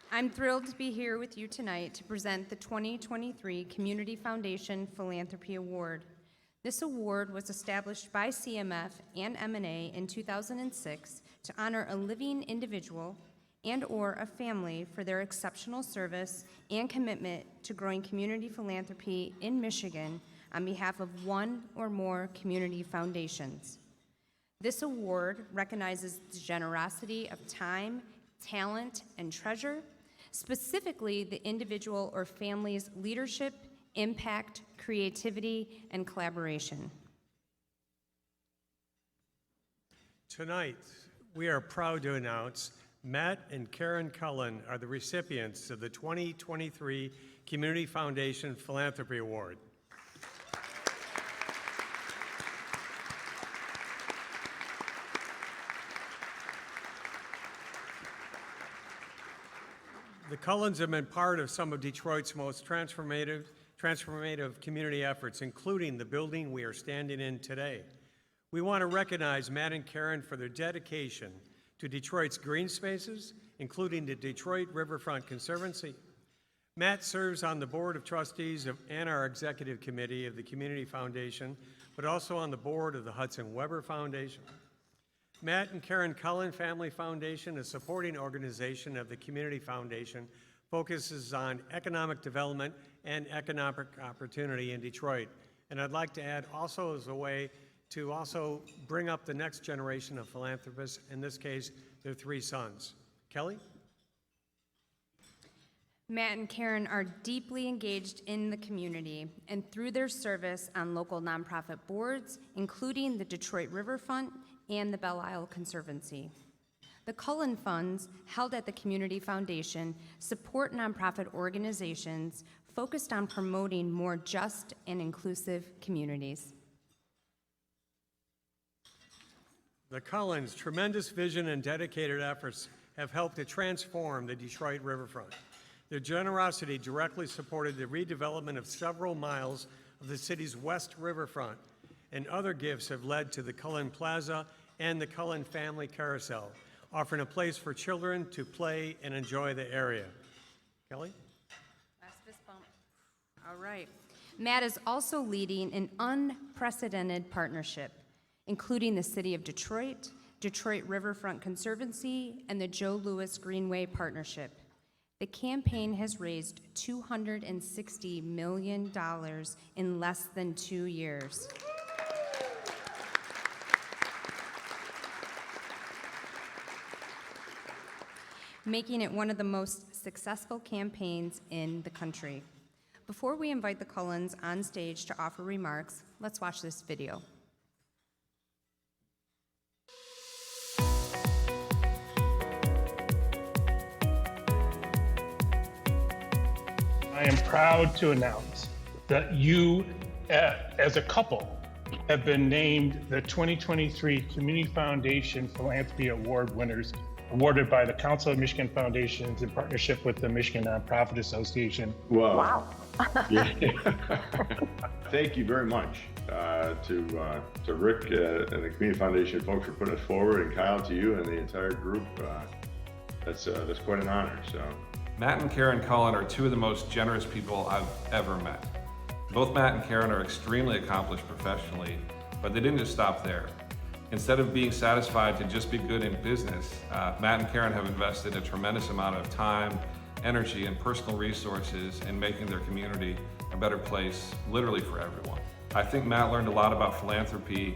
I'm thrilled to be here with you tonight to present the 2023 Community Foundation Philanthropy Award. This award was established by CMF and M&A in 2006 to honor a living individual and/or a family for their exceptional service and commitment to growing community philanthropy in Michigan on behalf of one or more community foundations. This award recognizes the generosity of time, talent, and treasure, specifically the individual or family's leadership, impact, creativity, and collaboration. Tonight, we are proud to announce Matt and Karen Cullen are the recipients of the 2023 Community Foundation Philanthropy Award. The Cullens have been part of some of Detroit's most transformative community efforts, including the building we are standing in today. We want to recognize Matt and Karen for their dedication to Detroit's green spaces, including the Detroit Riverfront Conservancy. Matt serves on the Board of Trustees and our Executive Committee of the Community Foundation, but also on the board of the Hudson Weber Foundation. Matt and Karen Cullen Family Foundation, a supporting organization of the Community Foundation, focuses on economic development and economic opportunity in Detroit. And I'd like to add also as a way to also bring up the next generation of philanthropists, in this case, their three sons. Kelly? Matt and Karen are deeply engaged in the community and through their service on local nonprofit boards, including the Detroit Riverfront and the Belle Isle Conservancy. The Cullen Funds, held at the Community Foundation, support nonprofit organizations focused on promoting more just and inclusive communities. The Cullens' tremendous vision and dedicated efforts have helped to transform the Detroit Riverfront. Their generosity directly supported the redevelopment of several miles of the city's west riverfront, and other gifts have led to the Cullen Plaza and the Cullen Family Carousel, offering a place for children to play and enjoy the area. Kelly? Last fist bump. All right. Matt is also leading an unprecedented partnership, including the City of Detroit, Detroit Riverfront Conservancy, and the Joe Louis Greenway Partnership. The campaign has raised $260 million in less than 2 years. Making it one of the most successful campaigns in the country. Before we invite the Cullens on stage to offer remarks, let's watch this video. I am proud to announce that you, as a couple, have been named the 2023 Community Foundation Philanthropy Award winners, awarded by the Council of Michigan Foundations in partnership with the Michigan Nonprofit Association. Wow. Yeah. Thank you very much to Rick and the Community Foundation folks for putting us forward, and Kyle, to you and the entire group. That's quite an honor. So. Matt and Karen Cullen are two of the most generous people I've ever met. Both Matt and Karen are extremely accomplished professionally, but they didn't just stop there. Instead of being satisfied to just be good in business, Matt and Karen have invested a tremendous amount of time, energy, and personal resources in making their community a better place, literally for everyone. I think Matt learned a lot about philanthropy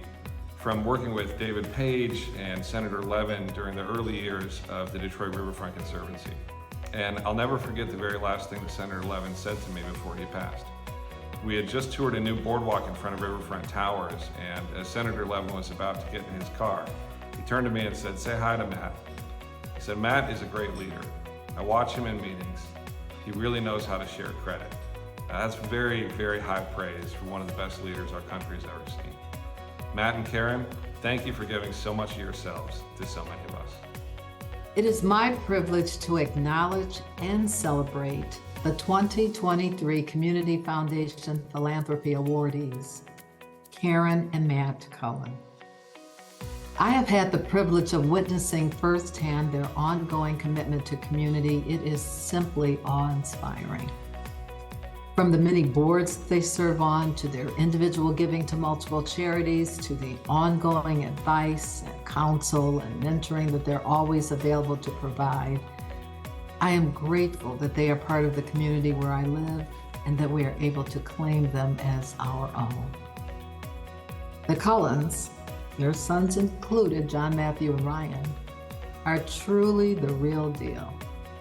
from working with David Page and Senator Levin during the early years of the Detroit Riverfront Conservancy. And I'll never forget the very last thing that Senator Levin said to me before he passed. We had just toured a new boardwalk in front of Riverfront Towers, and as Senator Levin was about to get in his car, he turned to me and said, "Say hi to Matt." He said, "Matt is a great leader. I watch him in meetings. He really knows how to share credit." That's very, very high praise for one of the best leaders our country's ever seen. Matt and Karen, thank you for giving so much of yourselves to so many of us. It is my privilege to acknowledge and celebrate the 2023 Community Foundation Philanthropy Awardees, Karen and Matt Cullen. I have had the privilege of witnessing firsthand their ongoing commitment to community. It is simply awe-inspiring. From the many boards they serve on, to their individual giving to multiple charities, to the ongoing advice and counsel and mentoring that they're always available to provide, I am grateful that they are part of the community where I live and that we are able to claim them as our own. The Cullens, their sons included, John, Matthew, and Ryan, are truly the real deal.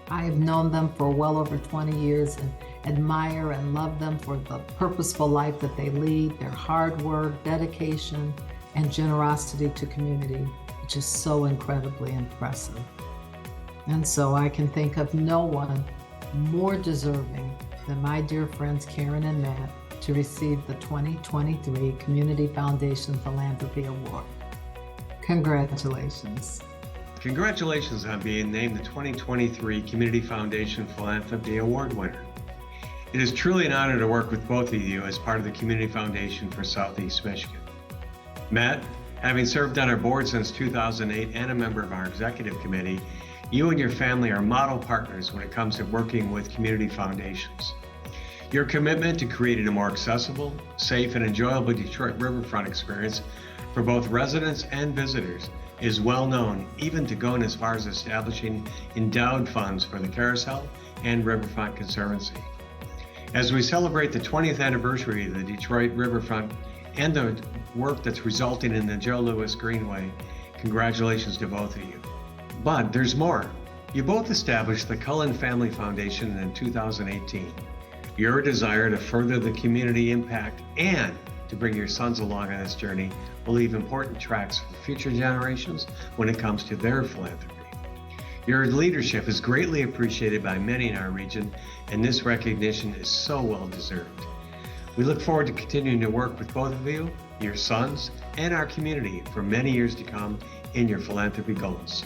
I have known them for well over 20 years and admire and love them for the purposeful life that they lead, their hard work, dedication, and generosity to community, which is so incredibly impressive. And so I can think of no one more deserving than my dear friends Karen and Matt to receive the 2023 Community Foundation Philanthropy Award. Congratulations. Congratulations on being named the 2023 Community Foundation Philanthropy Award winner. It is truly an honor to work with both of you as part of the Community Foundation for Southeast Michigan. Matt, having served on our board since 2008 and a member of our executive committee, you and your family are model partners when it comes to working with community foundations. Your commitment to creating a more accessible, safe, and enjoyable Detroit riverfront experience for both residents and visitors is well known, even to going as far as establishing endowed funds for the Carousel and Riverfront Conservancy. As we celebrate the 20th anniversary of the Detroit riverfront and the work that's resulting in the Joe Louis Greenway, congratulations to both of you. But there's more. You both established the Cullen Family Foundation in 2018. Your desire to further the community impact and to bring your sons along on this journey will leave important tracks for future generations when it comes to their philanthropy. Your leadership is greatly appreciated by many in our region, and this recognition is so well deserved. We look forward to continuing to work with both of you, your sons, and our community for many years to come in your philanthropy goals.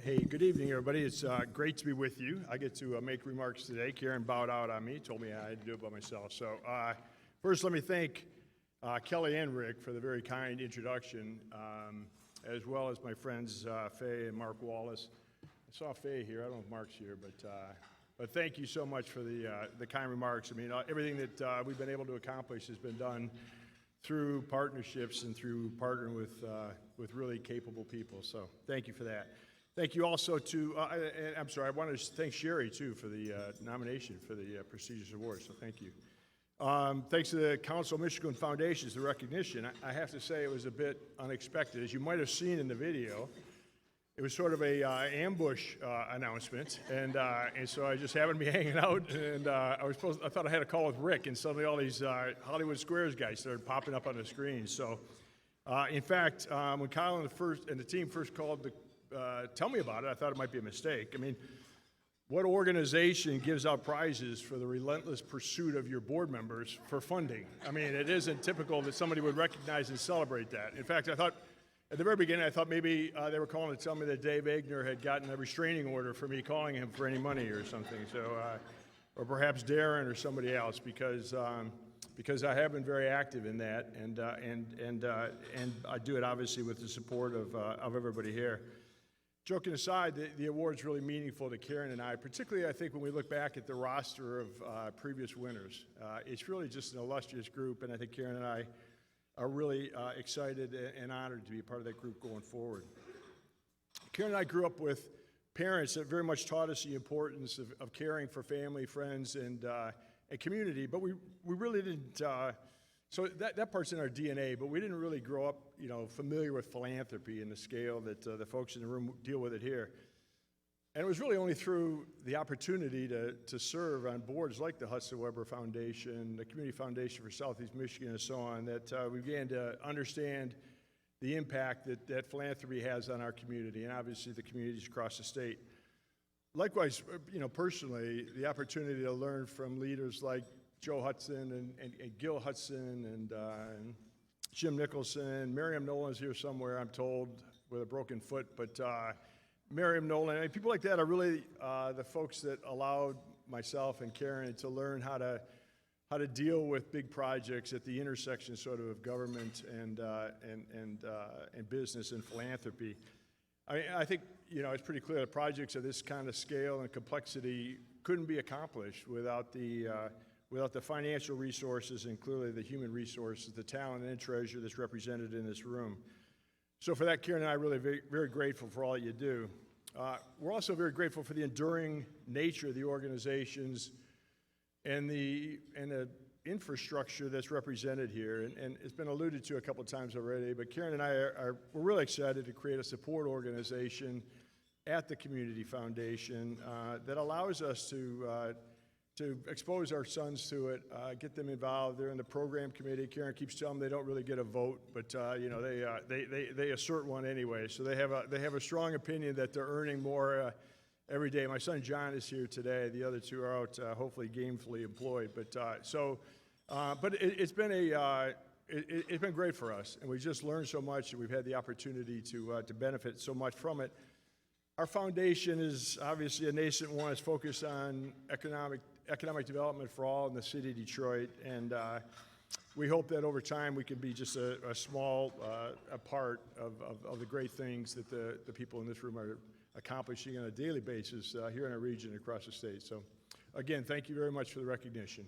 Hey, good evening, everybody. It's great to be with you. I get to make remarks today. Karen bowed out on me, told me I had to do it by myself. So first, let me thank Kelly and Rick for the very kind introduction, as well as my friends Faye and Mark Wallace. I saw Faye here. I don't know if Mark's here, but thank you so much for the kind remarks. I mean, everything that we've been able to accomplish has been done through partnerships and through partnering with really capable people. So thank you for that. Thank you also to, I'm sorry, I wanted to thank Sherry, too, for the nomination for the prestigious award, so thank you. Thanks to the Council of Michigan Foundations, the recognition. I have to say it was a bit unexpected. As you might have seen in the video, it was sort of a ambush announcement, and so I just happened to be hanging out, and I thought I had a call with Rick, and suddenly all these Hollywood Squares guys started popping up on the screen. So, in fact, when Kyle and the team first called to tell me about it, I thought it might be a mistake. I mean, what organization gives out prizes for the relentless pursuit of your board members for funding? I mean, it isn't typical that somebody would recognize and celebrate that. In fact, I thought, at the very beginning, I thought maybe they were calling to tell me that Dave Agner had gotten a restraining order for me calling him for any money or something. So, or perhaps Darren or somebody else, because I have been very active in that, and I do it obviously with the support of everybody here. Joking aside, the award's really meaningful to Karen and I, particularly I think when we look back at the roster of previous winners. It's really just an illustrious group, and I think Karen and I are really excited and honored to be a part of that group going forward. Karen and I grew up with parents that very much taught us the importance of caring for family, friends, and community, but we really didn't, so that part's in our DNA, but we didn't really grow up, familiar with philanthropy and the scale that the folks in the room deal with it here. And it was really only through the opportunity to serve on boards like the Hudson Weber Foundation, the Community Foundation for Southeast Michigan, and so on, that we began to understand the impact that philanthropy has on our community and obviously the communities across the state. Likewise, personally, the opportunity to learn from leaders like Joe Hudson and Gil Hudson and Jim Nicholson. Miriam Nolan's here somewhere, I'm told, with a broken foot, but Miriam Nolan, people like that are really the folks that allowed myself and Karen to learn how to deal with big projects at the intersection sort of government and business and philanthropy. I think it's pretty clear that projects of this kind of scale and complexity couldn't be accomplished without the financial resources and clearly the human resources, the talent and treasure that's represented in this room. So for that, Karen and I are really very, very grateful for all that you do. We're also very grateful for the enduring nature of the organizations and the infrastructure that's represented here. And it's been alluded to a couple of times already, but Karen and I we're really excited to create a support organization at the Community Foundation that allows us to expose our sons to it, get them involved. They're in the program committee. Karen keeps telling them they don't really get a vote, but they assert one anyway. So they have a strong opinion that they're earning more every day. My son John is here today. The other two are out, hopefully gainfully employed. But it's been great for us, and we just learned so much, and we've had the opportunity to benefit so much from it. Our foundation is obviously a nascent one. It's focused on economic development for all in the city of Detroit, and we hope that over time we can be just a small a part of the great things that the people in this room are accomplishing on a daily basis here in our region across the state. So again, thank you very much for the recognition.